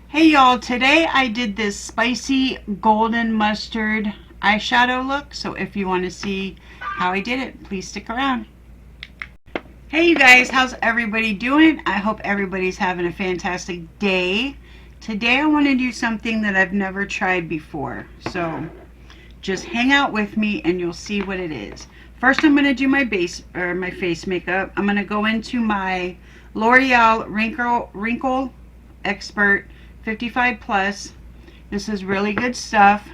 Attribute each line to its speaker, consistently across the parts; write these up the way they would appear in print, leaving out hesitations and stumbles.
Speaker 1: Hey y'all, today I did this spicy golden mustard eyeshadow look, so if you want to see how I did it, please stick around. Hey you guys, how's everybody doing? I hope everybody's having a fantastic day. Today I want to do something that I've never tried before, so just hang out with me and you'll see what it is. First I'm going to do my base or my face makeup. I'm going to go into my L'Oreal Wrinkle Expert 55 plus. This is really good stuff.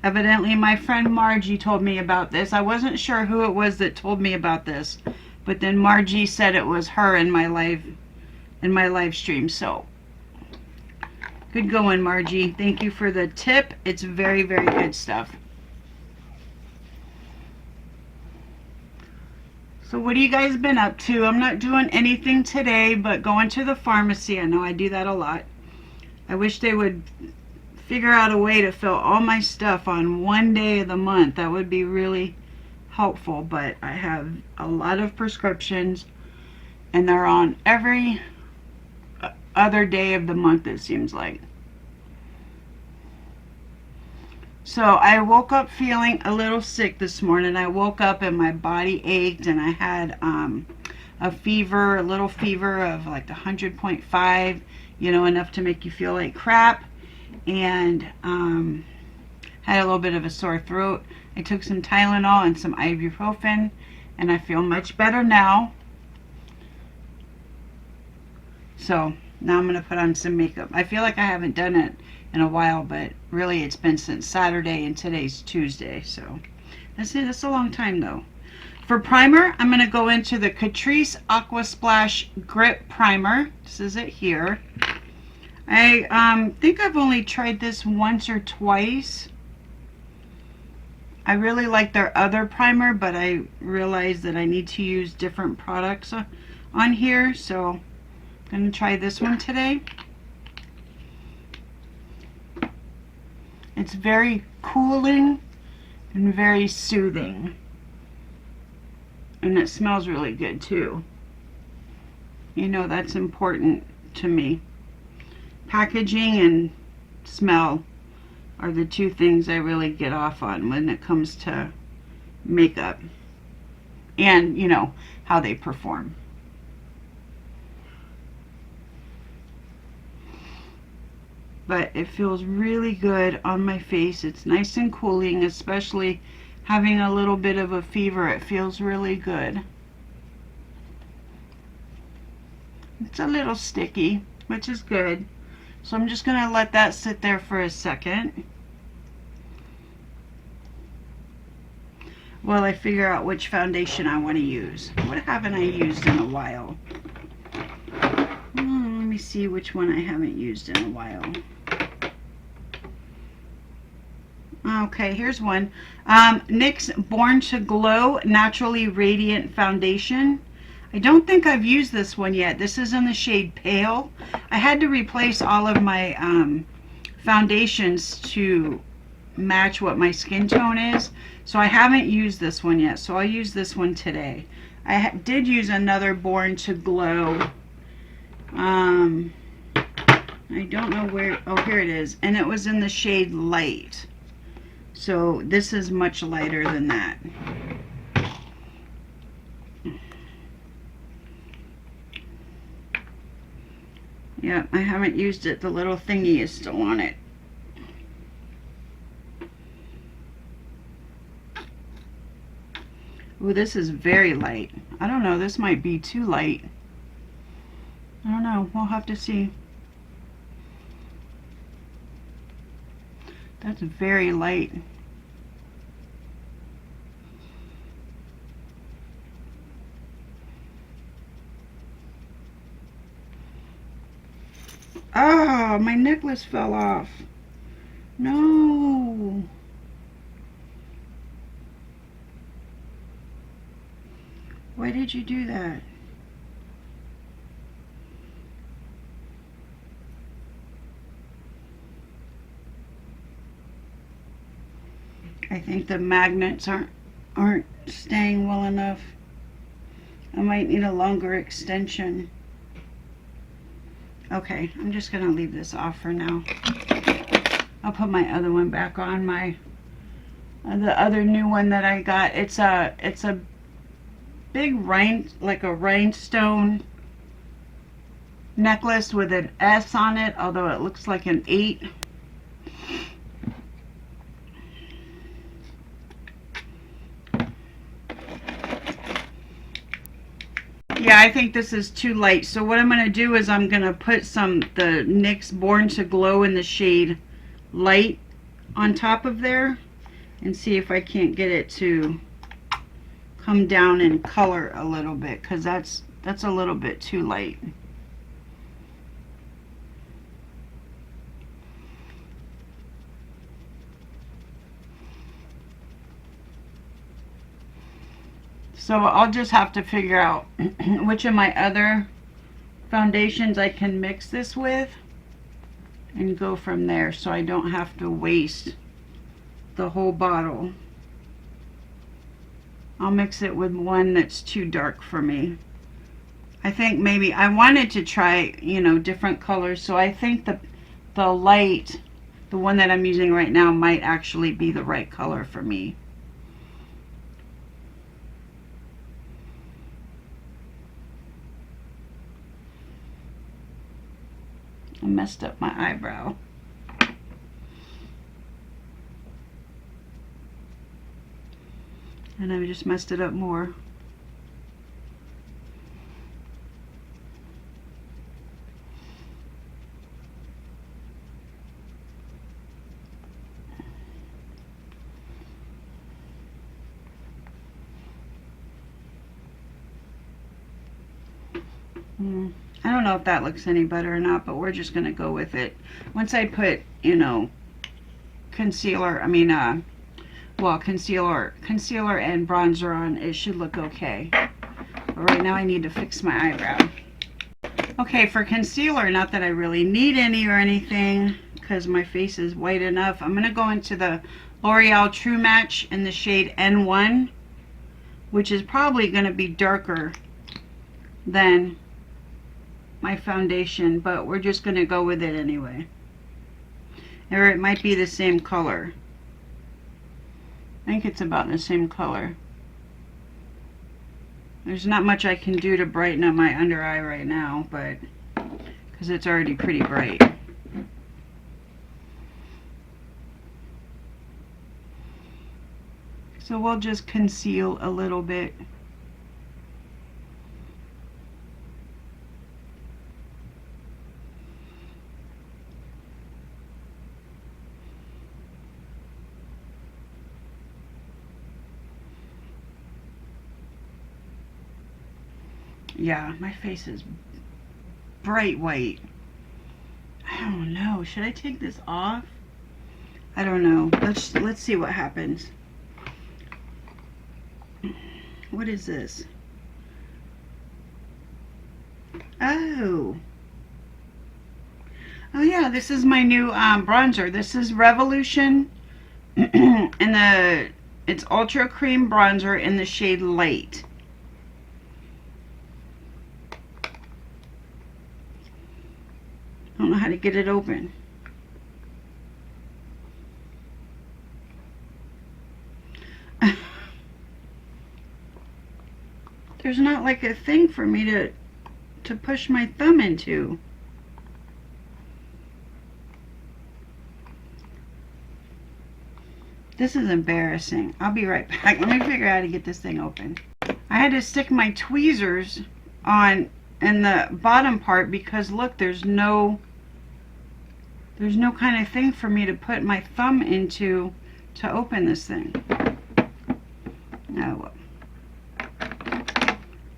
Speaker 1: Evidently my friend Margie told me about this. I wasn't sure who it was that told me about this, but then Margie said it was her in my live stream. So good going, Margie. Thank you for the tip. It's very, very good stuff. So what have you guys been up to? I'm not doing anything today but going to the pharmacy. I know I do that a lot. I wish they would figure out a way to fill all my stuff on one day of the month. That would be really helpful, but I have a lot of prescriptions and they're on every other day of the month, it seems like. So I woke up feeling a little sick this morning. I woke up and my body ached and I had a fever, a little fever of like 100.5, you know, enough to make you feel like crap, and had a little bit of a sore throat. I took some Tylenol and some ibuprofen and I feel much better now. So now I'm going to put on some makeup. I feel like I haven't done it in a while, but really it's been since Saturday and today's Tuesday, so that's it. That's a long time though. For primer, I'm going to go into the Catrice Aqua Splash Grip Primer. This is it here. I think I've only tried this once or twice. I really like their other primer, but I realized that I need to use different products on here, so I'm going to try this one today. It's very cooling and very soothing. And it smells really good too. You know, that's important to me. Packaging and smell are the two things I really get off on when it comes to makeup. And, you know, how they perform. But it feels really good on my face. It's nice and cooling, especially having a little bit of a fever. It feels really good. It's a little sticky, which is good. So I'm just going to let that sit there for a second while I figure out which foundation I want to use. What haven't I used in a while? Let me see which one I haven't used in a while. Okay, here's one. NYX Born to Glow Naturally Radiant Foundation. I don't think I've used this one yet. This is in the shade Pale. I had to replace all of my foundations to match what my skin tone is. So I haven't used this one yet. So I'll use this one today. I did use another Born to Glow. I don't know where. Oh, here it is. And it was in the shade Light. So this is much lighter than that. Yeah, I haven't used it. The little thingy is still on it. Oh, this is very light. I don't know. This might be too light. I don't know. We'll have to see. That's very light. Oh, my necklace fell off. No. Why did you do that? I think the magnets aren't staying well enough. I might need a longer extension. Okay, I'm just gonna leave this off for now. I'll put my other one back on, my the other new one that I got. It's a big like a rhinestone necklace with an S on it, although it looks like an 8. Yeah, I think this is too light. So what I'm going to do is I'm going to put the NYX Born to Glow in the shade Light on top of there and see if I can't get it to come down in color a little bit, because that's a little bit too light. So I'll just have to figure out which of my other foundations I can mix this with and go from there, so I don't have to waste the whole bottle. I'll mix it with one that's too dark for me. I think maybe I wanted to try, you know, different colors, so I think the light, the one that I'm using right now, might actually be the right color for me. I messed up my eyebrow. And I just messed it up more. I don't know if that looks any better or not, but we're just going to go with it. Once I put, you know, concealer and bronzer on, it should look okay. But right now I need to fix my eyebrow. Okay, for concealer, not that I really need any or anything, because my face is white enough, I'm going to go into the L'Oreal True Match in the shade N1, which is probably going to be darker than my foundation, but we're just going to go with it anyway. Or it might be the same color. I think it's about the same color. There's not much I can do to brighten up my under eye right now, but because it's already pretty bright. So we'll just conceal a little bit. Yeah, my face is bright white. I don't know. Should I take this off? I don't know. Let's see what happens. What is this? Oh. Oh yeah, this is my new bronzer. This is Revolution, and it's Ultra Cream Bronzer in the shade Light. I don't know how to get it open. There's not like a thing for me to push my thumb into. This is embarrassing. I'll be right back. Let me figure out how to get this thing open. I had to stick my tweezers on in the bottom part because look, there's no kind of thing for me to put my thumb into to open this thing. Oh.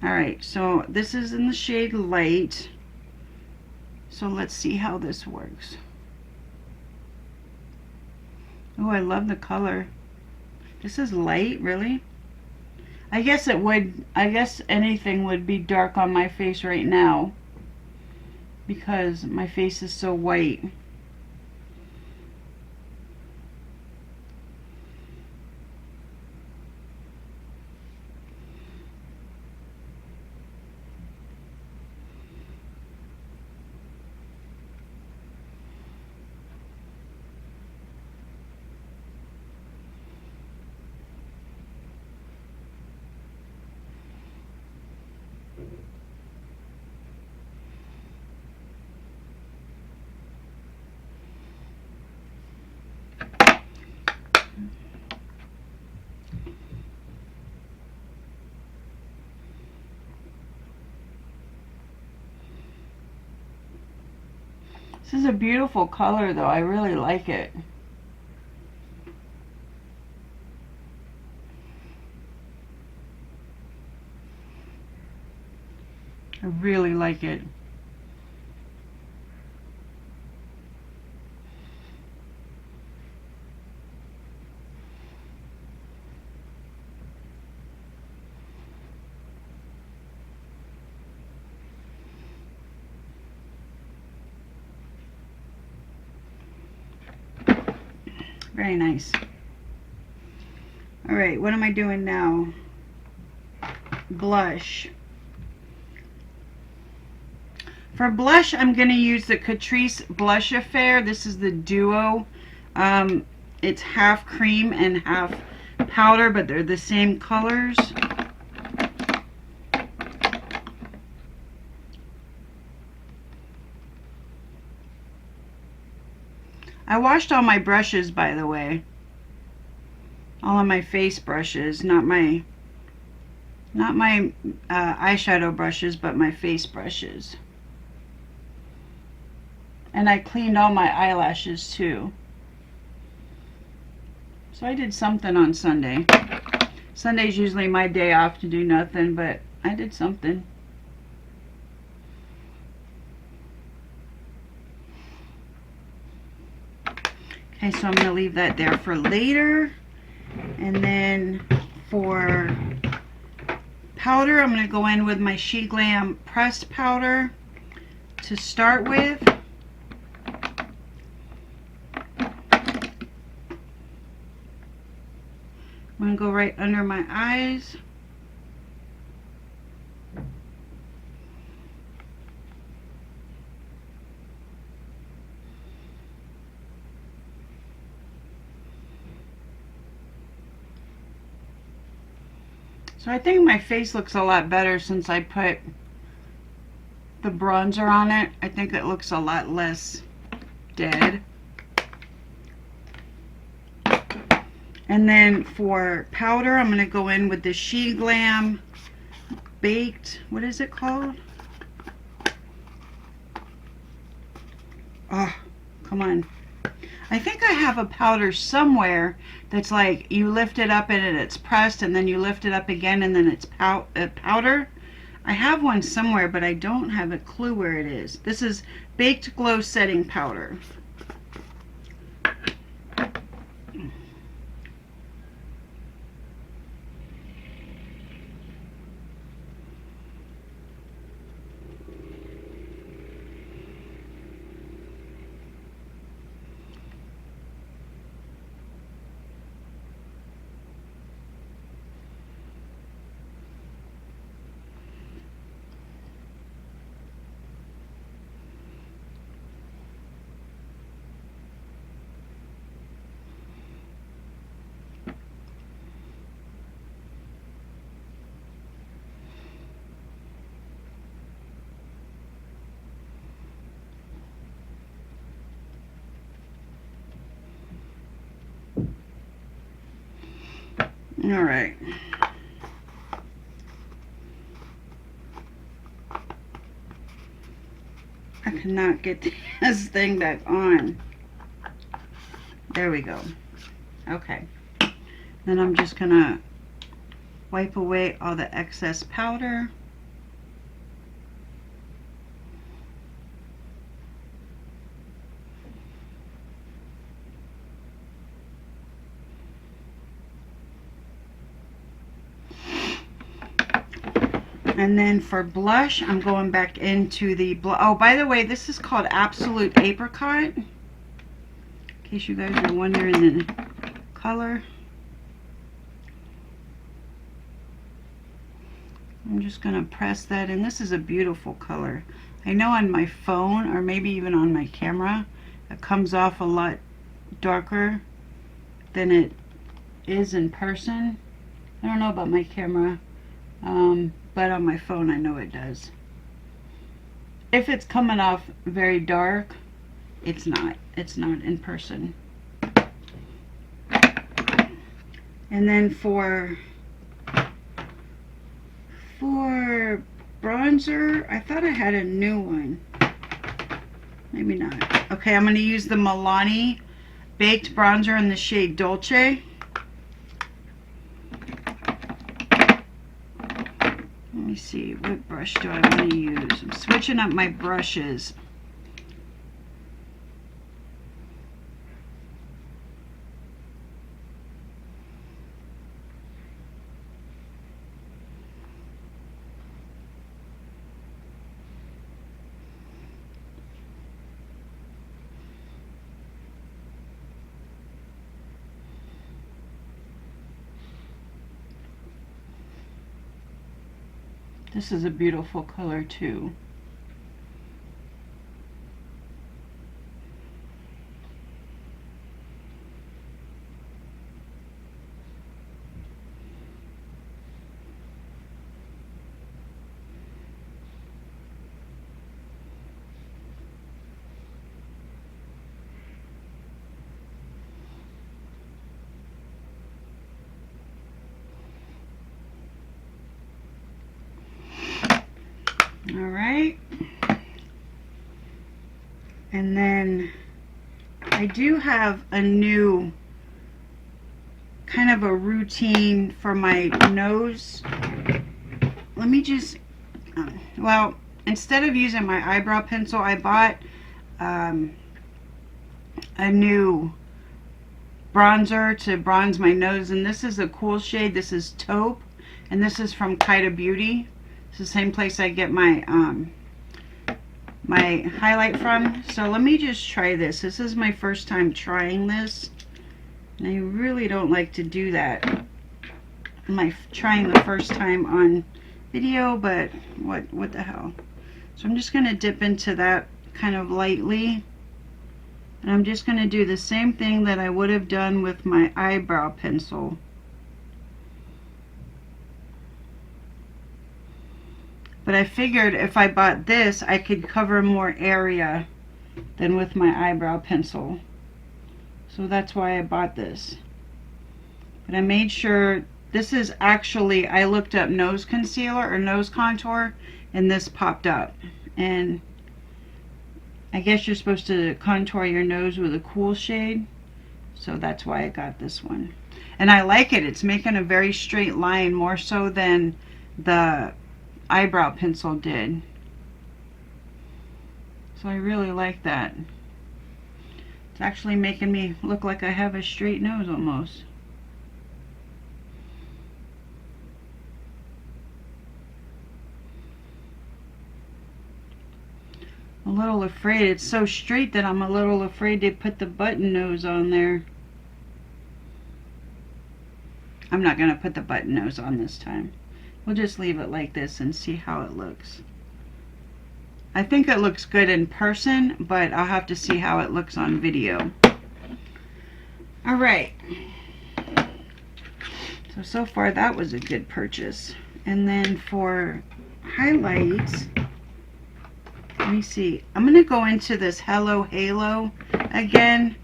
Speaker 1: Alright, so this is in the shade Light. So let's see how this works. Oh, I love the color. This is light, really? I guess anything would be dark on my face right now because my face is so white. This is a beautiful color though. I really like it. I really like it. Very nice. All right, what am I doing now? Blush. For blush, I'm going to use the Catrice Blush Affair. This is the Duo. It's half cream and half powder, but they're the same colors. I washed all my brushes, by the way. All of my face brushes, not my eyeshadow brushes, but my face brushes. And I cleaned all my eyelashes too. So I did something on Sunday. Sunday's usually my day off to do nothing, but I did something. Okay, so I'm going to leave that there for later. And then for powder, I'm going to go in with my Sheglam pressed powder to start with. I'm going to go right under my eyes. So I think my face looks a lot better since I put the bronzer on it. I think it looks a lot less dead. And then for powder, I'm going to go in with the Sheglam Baked, what is it called? Oh, come on. I think I have a powder somewhere that's like you lift it up and it's pressed, and then you lift it up again and then it's powder. I have one somewhere, but I don't have a clue where it is. This is Baked Glow Setting Powder. All right. I cannot get this thing back on. There we go. Okay. Then I'm just gonna wipe away all the excess powder. And then for blush, I'm going back into the oh, by the way, this is called Absolute Apricot, in case you guys are wondering the color. I'm just going to press that in. This is a beautiful color. I know on my phone, or maybe even on my camera, it comes off a lot darker than it is in person. I don't know about my camera. But on my phone I know it does. If it's coming off very dark, it's not in person. And then for bronzer, I thought I had a new one. Maybe not. Okay, I'm going to use the Milani Baked Bronzer in the shade Dolce. Let me see, what brush do I want to use? I'm switching up my brushes. This is a beautiful color too. All right, and then I do have a new kind of a routine for my nose. Let me just, well, instead of using my eyebrow pencil, I bought a new bronzer to bronze my nose, and this is a cool shade. This is Taupe, and this is from Kaida Beauty. It's the same place I get my my highlight from. So let me just try this. This is my first time trying this, and I really don't like to do that. Trying the first time on video, but what the hell. So I'm just going to dip into that kind of lightly, and I'm just going to do the same thing that I would have done with my eyebrow pencil. But I figured if I bought this, I could cover more area than with my eyebrow pencil. So that's why I bought this. But I made sure, this is actually, I looked up nose concealer or nose contour, and this popped up. And I guess you're supposed to contour your nose with a cool shade. So that's why I got this one. And I like it. It's making a very straight line, more so than the eyebrow pencil did. So I really like that. It's actually making me look like I have a straight nose almost. I'm a little afraid. It's so straight that I'm a little afraid to put the button nose on there. I'm not going to put the button nose on this time. We'll just leave it like this and see how it looks. I think it looks good in person, but I'll have to see how it looks on video. Alright. So far that was a good purchase. And then for highlights, let me see. I'm going to go into this Hello Halo again.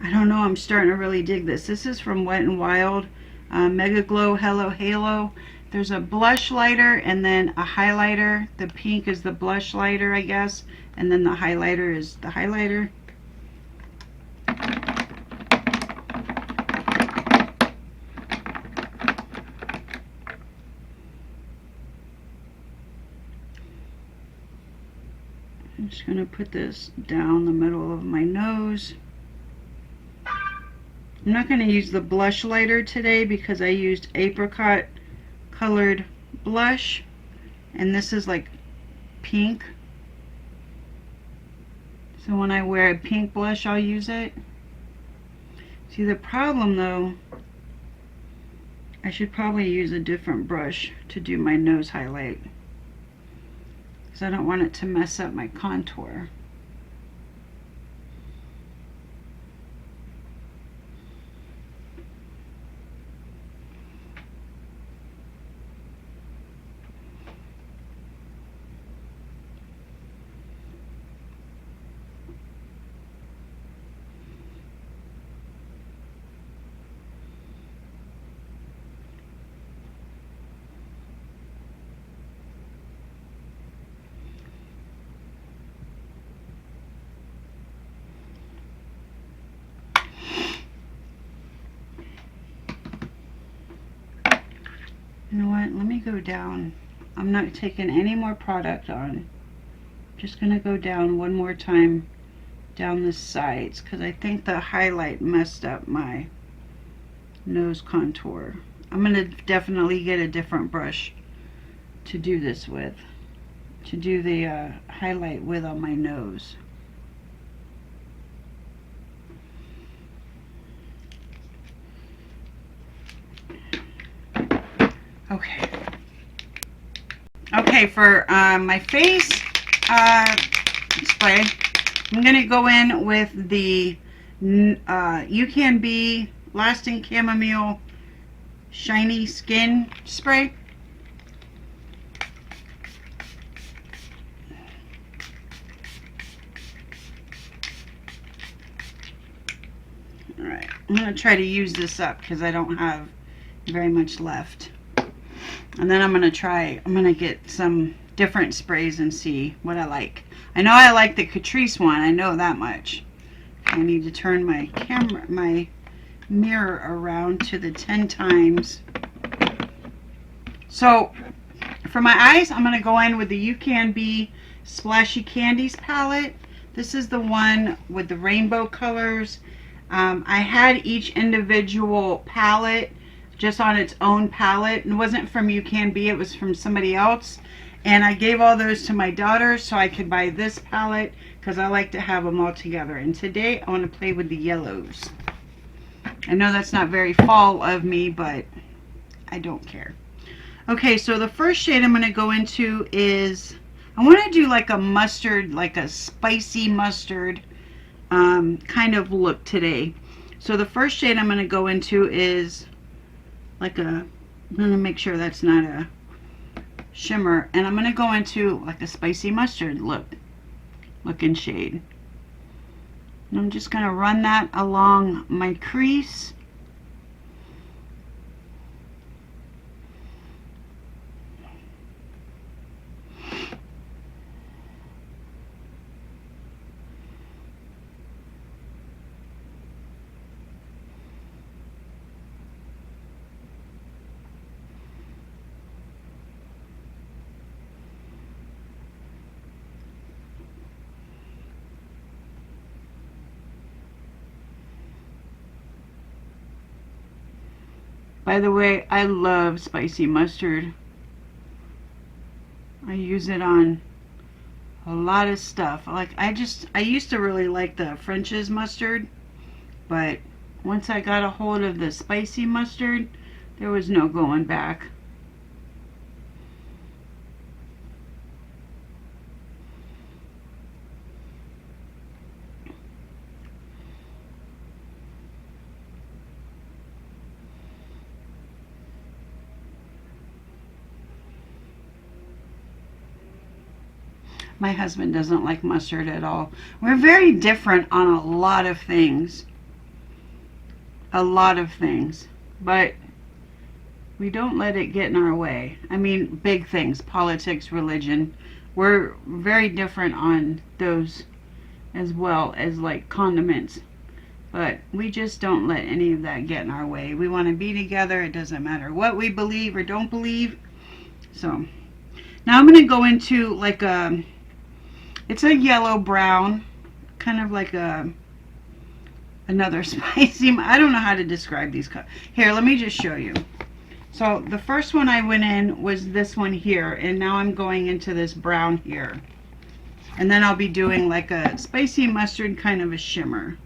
Speaker 1: I don't know, I'm starting to really dig this. This is from Wet n Wild. Megaglo Hello Halo. There's a blush lighter and then a highlighter. The pink is the blush lighter, I guess, and then the highlighter is the highlighter. I'm just going to put this down the middle of my nose. I'm not going to use the blush lighter today because I used Apricot colored blush, and this is like pink. So when I wear a pink blush, I'll use it. See, the problem though, I should probably use a different brush to do my nose highlight, because I don't want it to mess up my contour. You know what? Let me go down. I'm not taking any more product on. Just going to go down one more time down the sides because I think the highlight messed up my nose contour. I'm going to definitely get a different brush to do this with, to do the highlight with on my nose. Okay. Okay, for my face spray, I'm going to go in with the Ucanbe Lasting Chamomile Shiny Skin Spray. Alright, I'm going to try to use this up because I don't have very much left. And then I'm going to get some different sprays and see what I like. I know I like the Catrice one, I know that much. I need to turn my mirror around to the 10 times. So for my eyes, I'm going to go in with the Ucanbe Splashy Candies palette. This is the one with the rainbow colors. I had each individual palette just on its own palette. It wasn't from Ucanbe, it was from somebody else. And I gave all those to my daughter so I could buy this palette because I like to have them all together. And today I want to play with the yellows. I know that's not very fall of me, but I don't care. Okay, so the first shade I'm going to go into is, I want to do like a mustard, like a spicy mustard kind of look today. So the first shade I'm going to go into is like I'm going to make sure that's not a shimmer, and I'm going to go into like a spicy mustard looking shade. And I'm just going to run that along my crease. By the way, I love spicy mustard. I use it on a lot of stuff. Like I used to really like the French's mustard, but once I got a hold of the spicy mustard, there was no going back. My husband doesn't like mustard at all. We're very different on a lot of things. A lot of things. But we don't let it get in our way. I mean, big things. Politics, religion. We're very different on those as well as like condiments. But we just don't let any of that get in our way. We want to be together. It doesn't matter what we believe or don't believe. So, now I'm going to go into like a... It's a yellow brown, kind of like another spicy. I don't know how to describe these colors. Here, let me just show you. So the first one I went in was this one here, and now I'm going into this brown here. And then I'll be doing like a spicy mustard kind of a shimmer.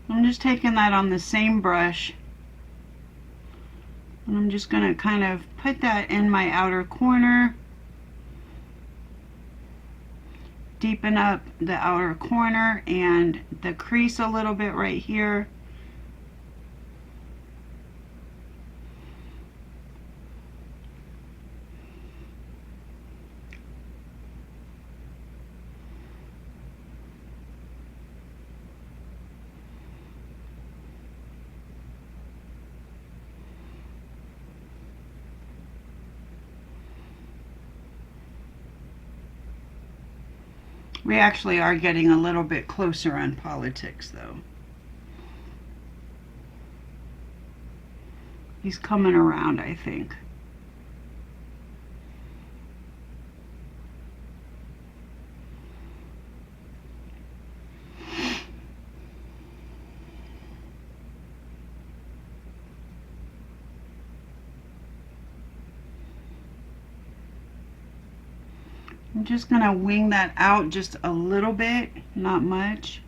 Speaker 1: I'm just taking that on the same brush. And I'm just going to kind of put that in my outer corner. Deepen up the outer corner and the crease a little bit right here. We actually are getting a little bit closer on politics, though. He's coming around, I think. I'm just going to wing that out just a little bit, not much,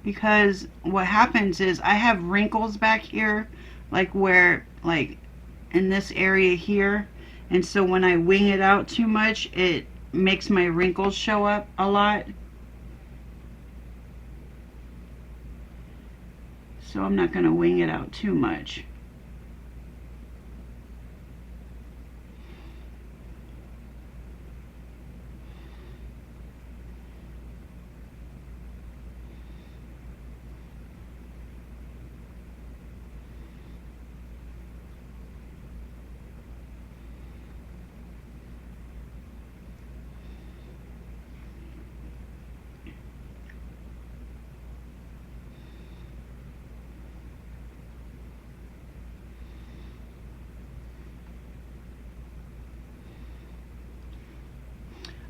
Speaker 1: because what happens is I have wrinkles back here, like where, like in this area here, and so when I wing it out too much, it makes my wrinkles show up a lot. So I'm not going to wing it out too much.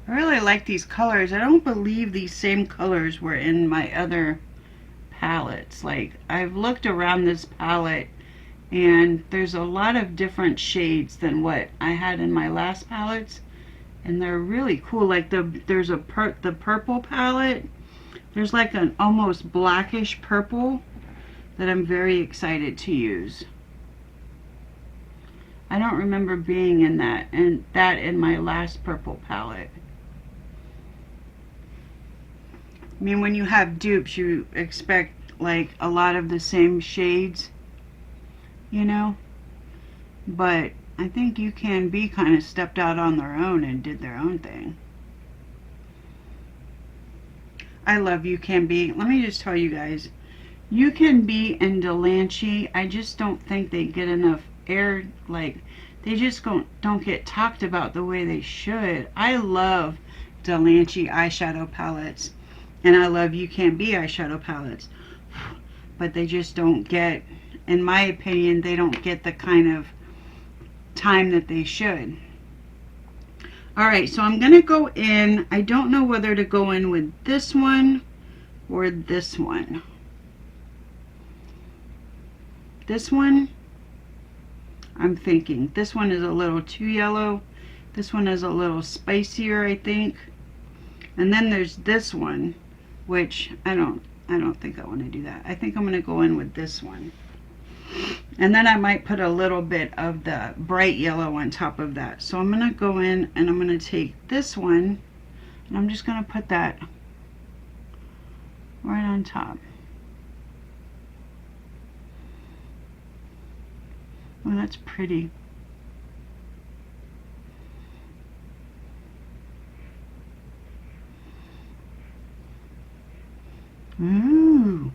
Speaker 1: I really like these colors. I don't believe these same colors were in my other palettes. Like, I've looked around this palette and there's a lot of different shades than what I had in my last palettes, and they're really cool. Like there's the purple palette. There's like an almost blackish purple that I'm very excited to use. I don't remember being in that in my last purple palette. I mean, when you have dupes, you expect like a lot of the same shades, you know, but I think Ucanbe kind of stepped out on their own and did their own thing. I love Ucanbe. Let me just tell you guys, Ucanbe and Dolce, I just don't think they get enough air. Like, they just don't get talked about the way they should. I love Dolce eyeshadow palettes, and I love Ucanbe eyeshadow palettes, but they just don't get, in my opinion, they don't get the kind of time that they should. Alright, so I'm going to go in. I don't know whether to go in with this one or this one. This one, I'm thinking this one is a little too yellow. This one is a little spicier, I think. And then there's this one, which I don't think I want to do that. I think I'm going to go in with this one. And then I might put a little bit of the bright yellow on top of that. So I'm going to go in and I'm going to take this one and I'm just going to put that right on top. Oh, that's pretty. Ooh.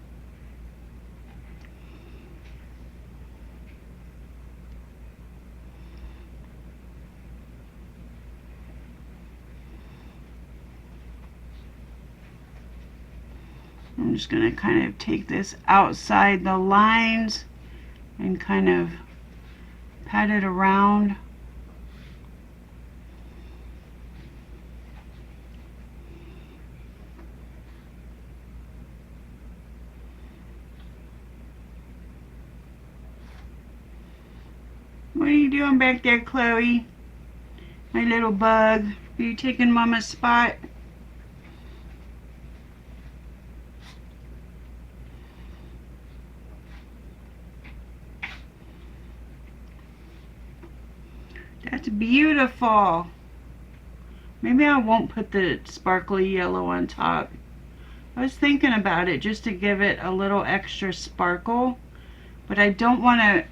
Speaker 1: I'm just going to kind of take this outside the lines and kind of pat it around. What are you doing back there, Chloe? My little bug. Are you taking Mama's spot? That's beautiful. Maybe I won't put the sparkly yellow on top. I was thinking about it just to give it a little extra sparkle, but I don't want to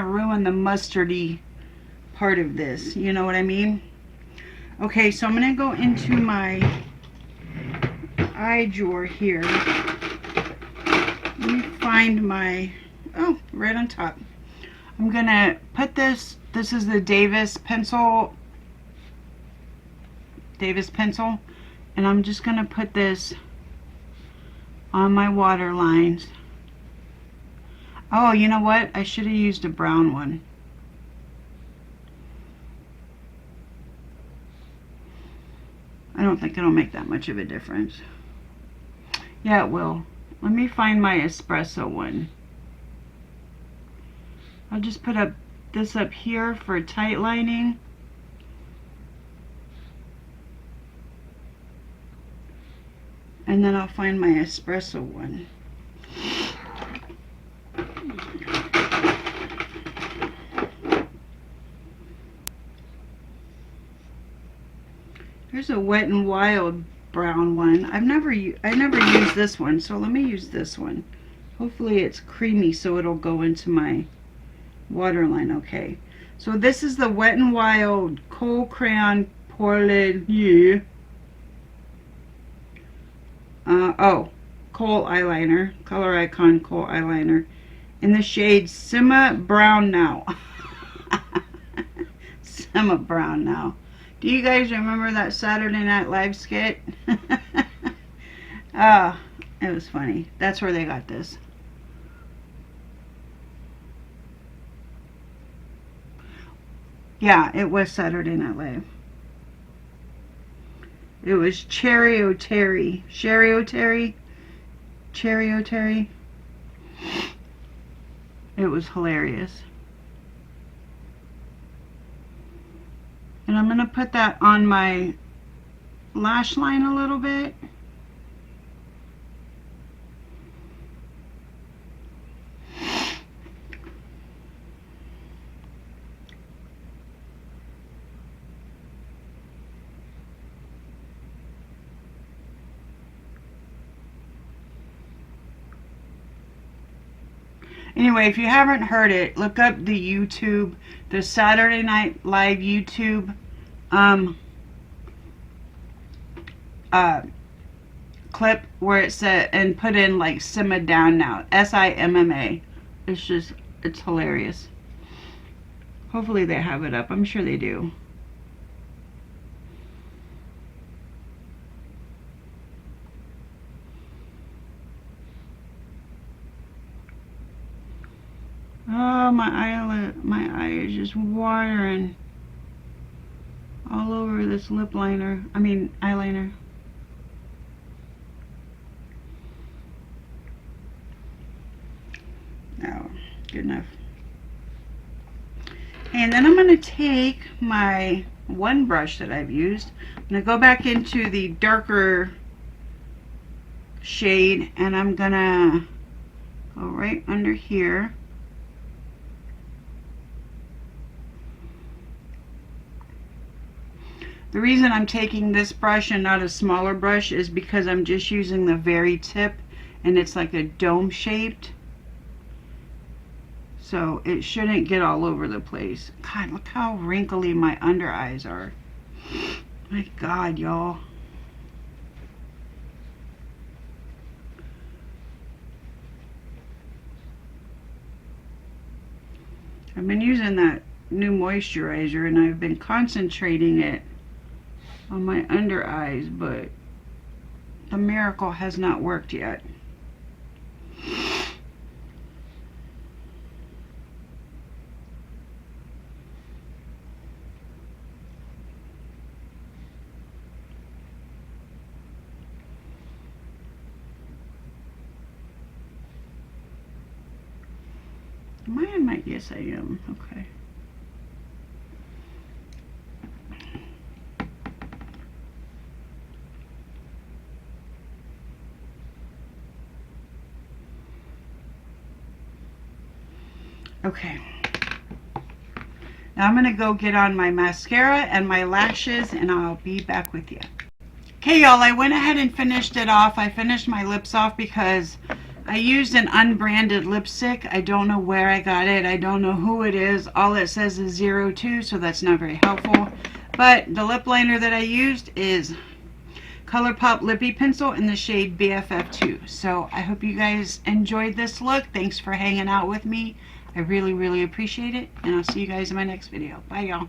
Speaker 1: ruin the mustardy part of this. You know what I mean? Okay, so I'm going to go into my eye drawer here. Let me find my, oh, right on top. I'm going to put this is the Davis pencil, and I'm just going to put this on my water lines. Oh, you know what? I should have used a brown one. I don't think it'll make that much of a difference. Yeah, it will. Let me find my espresso one. I'll just put this up here for tight lining. And then I'll find my espresso one. Here's a Wet n Wild brown one. I never used this one, so let me use this one. Hopefully it's creamy so it'll go into my waterline okay. So this is the Wet n Wild Kohl Crayon Pour le Yeux. Kohl eyeliner, Color Icon Kohl eyeliner in the shade Simma Brown Now. Simma Brown Now. Do you guys remember that Saturday Night Live skit? Oh, it was funny. That's where they got this. Yeah, it was Saturday Night Live. It was Cherry O'Terry. Sherry O'Terry. Cherry O'Terry. It was hilarious. And I'm going to put that on my lash line a little bit. Anyway, if you haven't heard it, look up the YouTube, the Saturday Night Live YouTube clip where it said, and put in like Simma Down Now, SIMMA. It's hilarious. Hopefully they have it up. I'm sure they do. Oh, my eye is just watering all over this lip liner. I mean, eyeliner. Oh, good enough. And then I'm going to take my one brush that I've used. I'm going to go back into the darker shade, and I'm going to go right under here. The reason I'm taking this brush and not a smaller brush is because I'm just using the very tip, and it's like a dome shaped. So it shouldn't get all over the place. God, look how wrinkly my under eyes are. My God, y'all. I've been using that new moisturizer, and I've been concentrating it on my under eyes, but the miracle has not worked yet. Am I in my? Yes, I am. Okay. Okay. Now I'm going to go get on my mascara and my lashes, and I'll be back with you. Okay, y'all, I went ahead and finished it off. I finished my lips off because I used an unbranded lipstick. I don't know where I got it. I don't know who it is. All it says is 02, so that's not very helpful. But the lip liner that I used is Colourpop Lippie Pencil in the shade BFF2. So I hope you guys enjoyed this look. Thanks for hanging out with me. I really, really appreciate it. And I'll see you guys in my next video. Bye, y'all.